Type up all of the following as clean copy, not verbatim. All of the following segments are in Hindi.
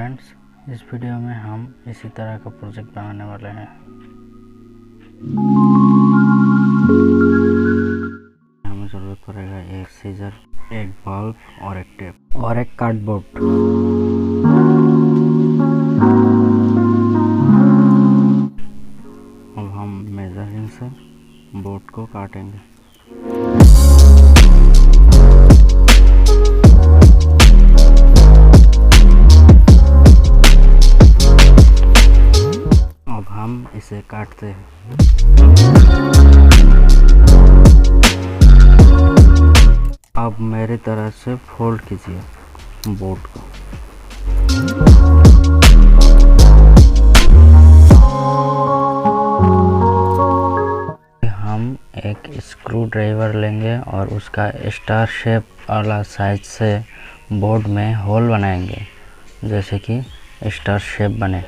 फ्रेंड्स, इस वीडियो में हम इसी तरह का प्रोजेक्ट बनाने वाले हैं। हमें ज़रूरत पड़ेगा एक सीजर, एक बल्ब और एक टेप और एक कार्डबोर्ड। अब हम मेजरिंग से बोर्ड को काटेंगे। अब हम इसे काटते हैं। अब मेरी तरह से फोल्ड कीजिए बोर्ड को। हम एक स्क्रू ड्राइवर लेंगे और उसका स्टार शेप वाला साइज से बोर्ड में होल बनाएंगे, जैसे कि स्टार शेप बने।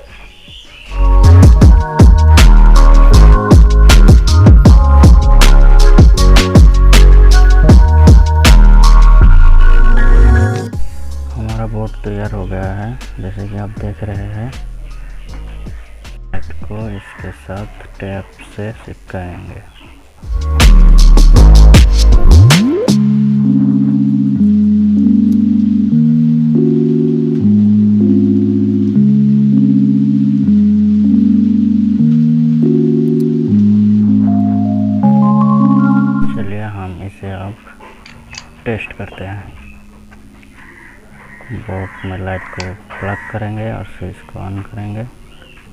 हमारा बोर्ड तैयार हो गया है, जैसे कि आप देख रहे हैं। को इसके साथ टेप से चिपकाएंगे। चलिए हम इसे अब टेस्ट करते हैं। बोर्ड में लाइट को प्लग करेंगे और स्विच को ऑन करेंगे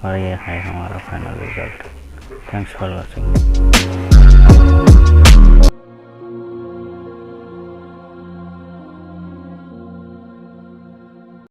और ये है हमारा final result. Thanks for watching.